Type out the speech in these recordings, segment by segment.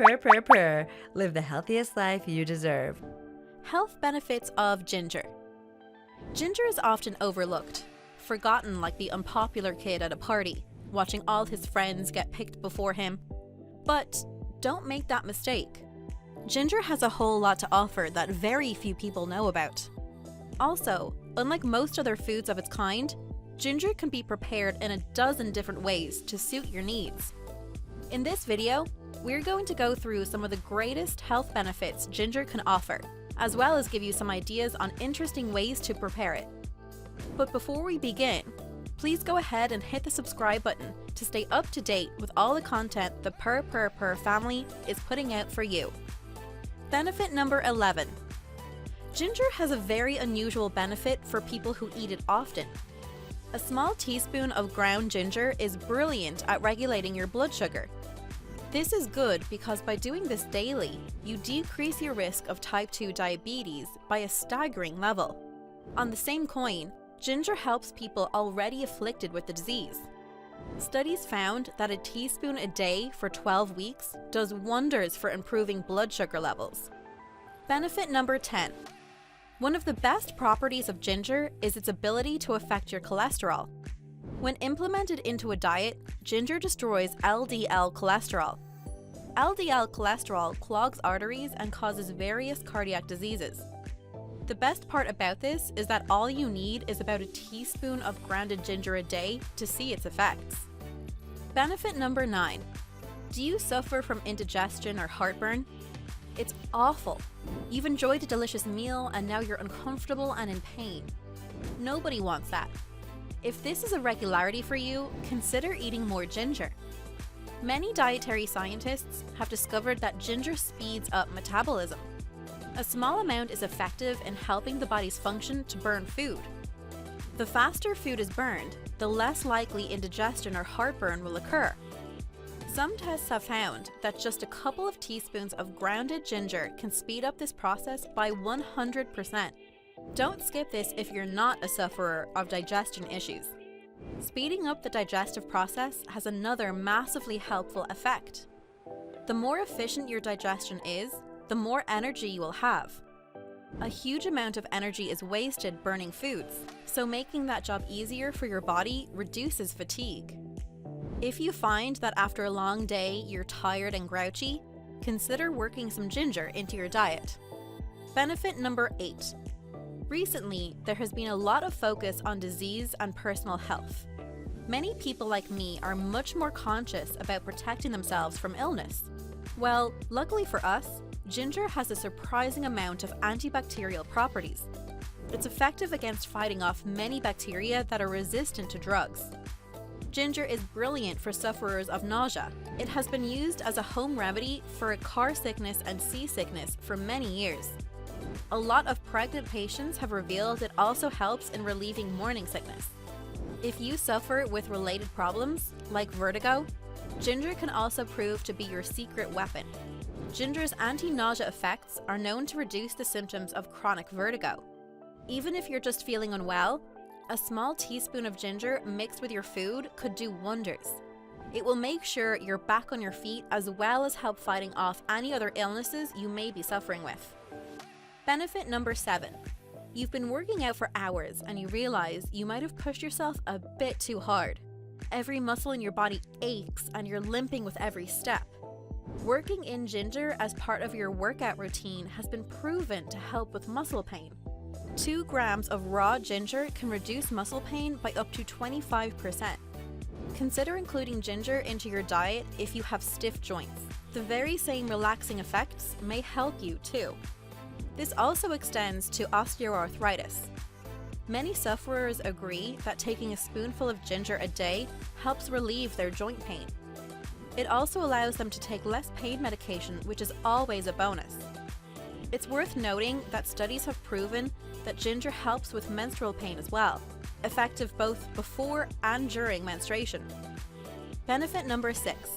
purr. Live the healthiest life you deserve. Health benefits of ginger. Ginger is often overlooked, forgotten like the unpopular kid at a party, watching all his friends get picked before him. But don't make that mistake. Ginger has a whole lot to offer that very few people know about. Also, unlike most other foods of its kind, ginger can be prepared in a dozen different ways to suit your needs. In this video, we're going to go through some of the greatest health benefits ginger can offer, as well as give you some ideas on interesting ways to prepare it. But before we begin, please go ahead and hit the subscribe button to stay up to date with all the content the Purr family is putting out for you. Benefit number 11. Ginger has a very unusual benefit for people who eat it often. A small teaspoon of ground ginger is brilliant at regulating your blood sugar. This is good because by doing this daily, you decrease your risk of type 2 diabetes by a staggering level. On the same coin, ginger helps people already afflicted with the disease. Studies found that a teaspoon a day for 12 weeks does wonders for improving blood sugar levels. Benefit number 10. One of the best properties of ginger is its ability to affect your cholesterol. When implemented into a diet, ginger destroys LDL cholesterol. LDL cholesterol clogs arteries and causes various cardiac diseases. The best part about this is that all you need is about a teaspoon of grounded ginger a day to see its effects. Benefit number 9. Do you suffer from indigestion or heartburn? It's awful. You've enjoyed a delicious meal and now you're uncomfortable and in pain. Nobody wants that. If this is a regularity for you, consider eating more ginger. Many dietary scientists have discovered that ginger speeds up metabolism. A small amount is effective in helping the body's function to burn food. The faster food is burned, the less likely indigestion or heartburn will occur. Some tests have found that just a couple of teaspoons of grounded ginger can speed up this process by 100%. Don't skip this if you're not a sufferer of digestion issues. Speeding up the digestive process has another massively helpful effect. The more efficient your digestion is, the more energy you will have. A huge amount of energy is wasted burning foods, so making that job easier for your body reduces fatigue. If you find that after a long day you're tired and grouchy, consider working some ginger into your diet. Benefit number 8. Recently, there has been a lot of focus on disease and personal health. Many people like me are much more conscious about protecting themselves from illness. Well, luckily for us, ginger has a surprising amount of antibacterial properties. It's effective against fighting off many bacteria that are resistant to drugs. Ginger is brilliant for sufferers of nausea. It has been used as a home remedy for car sickness and seasickness for many years. A lot of pregnant patients have revealed it also helps in relieving morning sickness. If you suffer with related problems, like vertigo, ginger can also prove to be your secret weapon. Ginger's anti-nausea effects are known to reduce the symptoms of chronic vertigo. Even if you're just feeling unwell, a small teaspoon of ginger mixed with your food could do wonders. It will make sure you're back on your feet as well as help fighting off any other illnesses you may be suffering with. Benefit number 7. You've been working out for hours and you realize you might have pushed yourself a bit too hard. Every muscle in your body aches and you're limping with every step. Working in ginger as part of your workout routine has been proven to help with muscle pain. 2 grams of raw ginger can reduce muscle pain by up to 25%. Consider including ginger into your diet if you have stiff joints. The very same relaxing effects may help you too. This also extends to osteoarthritis. Many sufferers agree that taking a spoonful of ginger a day helps relieve their joint pain. It also allows them to take less pain medication, which is always a bonus. It's worth noting that studies have proven that ginger helps with menstrual pain as well, effective both before and during menstruation. Benefit number 6.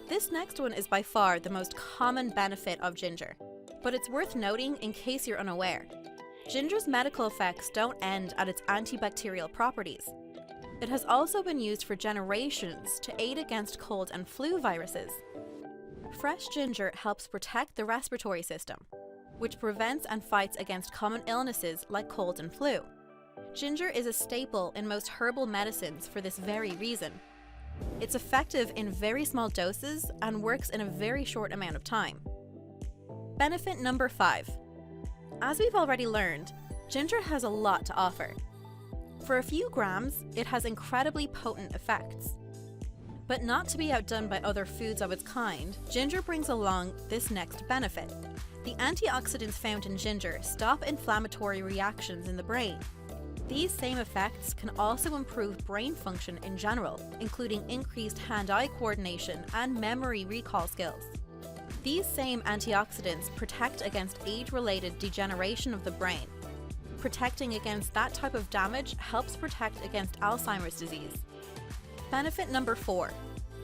This next one is by far the most common benefit of ginger, but it's worth noting in case you're unaware. Ginger's medical effects don't end at its antibacterial properties. It has also been used for generations to aid against cold and flu viruses. Fresh ginger helps protect the respiratory system, which prevents and fights against common illnesses like cold and flu. Ginger is a staple in most herbal medicines for this very reason. It's effective in very small doses and works in a very short amount of time. Benefit number 5. As we've already learned, ginger has a lot to offer. For a few grams, it has incredibly potent effects. But not to be outdone by other foods of its kind, ginger brings along this next benefit. The antioxidants found in ginger stop inflammatory reactions in the brain. These same effects can also improve brain function in general, including increased hand-eye coordination and memory recall skills. These same antioxidants protect against age-related degeneration of the brain. Protecting against that type of damage helps protect against Alzheimer's disease. Benefit number 4.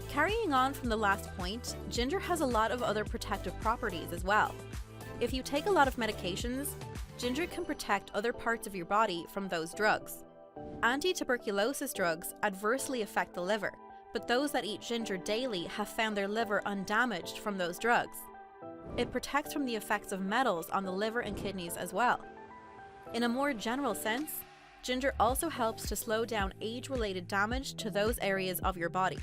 Carrying on from the last point, ginger has a lot of other protective properties as well. If you take a lot of medications, ginger can protect other parts of your body from those drugs. Anti-tuberculosis drugs adversely affect the liver, but those that eat ginger daily have found their liver undamaged from those drugs. It protects from the effects of metals on the liver and kidneys as well. In a more general sense, ginger also helps to slow down age-related damage to those areas of your body.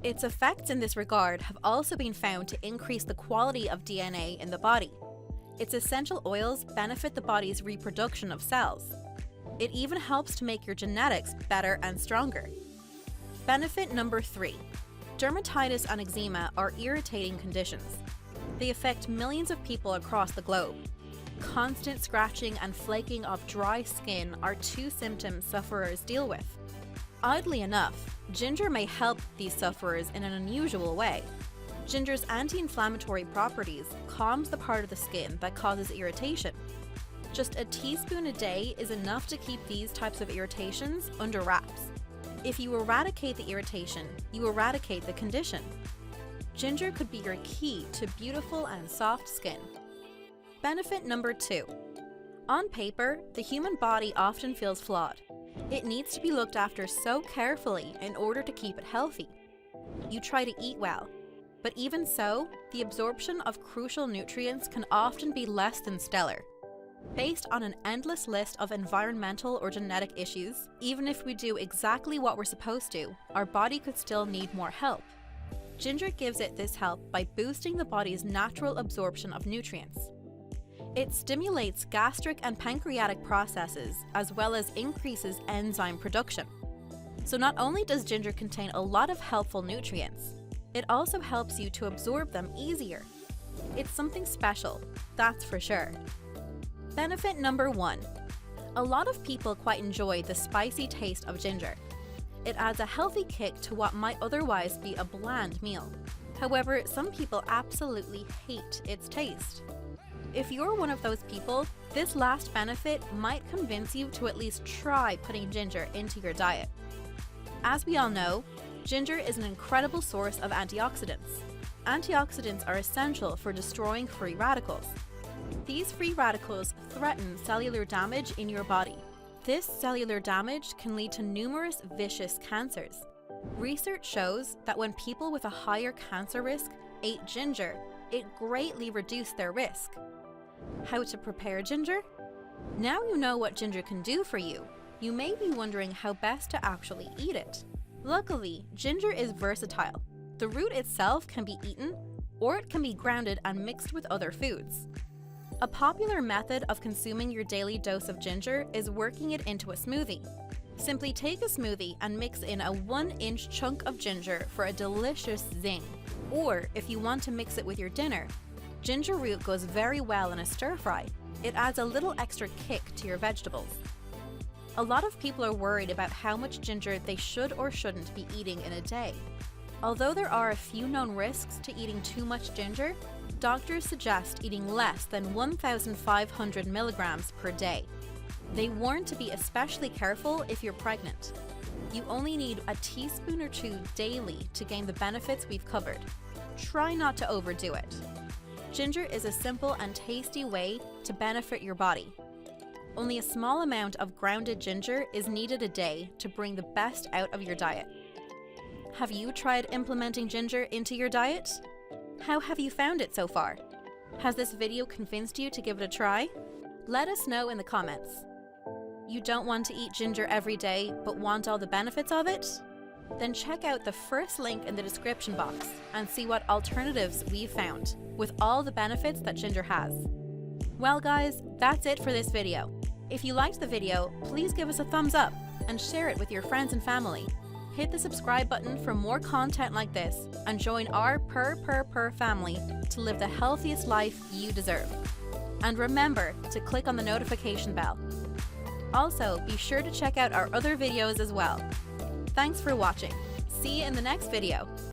Its effects in this regard have also been found to increase the quality of DNA in the body. Its essential oils benefit the body's reproduction of cells. It even helps to make your genetics better and stronger. Benefit number 3. Dermatitis and eczema are irritating conditions. They affect millions of people across the globe. Constant scratching and flaking of dry skin are 2 symptoms sufferers deal with. Oddly enough, ginger may help these sufferers in an unusual way. Ginger's anti-inflammatory properties calms the part of the skin that causes irritation. Just a teaspoon a day is enough to keep these types of irritations under wraps. If you eradicate the irritation, you eradicate the condition. Ginger could be your key to beautiful and soft skin. Benefit number 2. On paper, the human body often feels flawed. It needs to be looked after so carefully in order to keep it healthy. You try to eat well, but even so, the absorption of crucial nutrients can often be less than stellar. Based on an endless list of environmental or genetic issues, even if we do exactly what we're supposed to, our body could still need more help. Ginger gives it this help by boosting the body's natural absorption of nutrients. It stimulates gastric and pancreatic processes as well as increases enzyme production. So not only does ginger contain a lot of helpful nutrients, it also helps you to absorb them easier. It's something special, that's for sure. Benefit number 1. A lot of people quite enjoy the spicy taste of ginger. It adds a healthy kick to what might otherwise be a bland meal. However, some people absolutely hate its taste. If you're one of those people, this last benefit might convince you to at least try putting ginger into your diet. As we all know, ginger is an incredible source of antioxidants. Antioxidants are essential for destroying free radicals. These free radicals threaten cellular damage in your body. This cellular damage can lead to numerous vicious cancers. Research shows that when people with a higher cancer risk ate ginger, it greatly reduced their risk. How to prepare ginger? Now you know what ginger can do for you. You may be wondering how best to actually eat it. Luckily, ginger is versatile. The root itself can be eaten, or it can be grounded and mixed with other foods. A popular method of consuming your daily dose of ginger is working it into a smoothie. Simply take a smoothie and mix in a 1-inch chunk of ginger for a delicious zing. Or if you want to mix it with your dinner, ginger root goes very well in a stir fry. It adds a little extra kick to your vegetables. A lot of people are worried about how much ginger they should or shouldn't be eating in a day. Although there are a few known risks to eating too much ginger, doctors suggest eating less than 1,500 milligrams per day. They warn to be especially careful if you're pregnant. You only need a teaspoon or 2 daily to gain the benefits we've covered. Try not to overdo it. Ginger is a simple and tasty way to benefit your body. Only a small amount of grounded ginger is needed a day to bring the best out of your diet. Have you tried implementing ginger into your diet? How have you found it so far? Has this video convinced you to give it a try? Let us know in the comments. You don't want to eat ginger every day, but want all the benefits of it? Then check out the first link in the description box and see what alternatives we've found, with all the benefits that ginger has. Well guys, that's it for this video. If you liked the video, please give us a thumbs up and share it with your friends and family. Hit the subscribe button for more content like this and join our purr family to live the healthiest life you deserve. And remember to click on the notification bell. Also, be sure to check out our other videos as well. Thanks for watching. See you in the next video.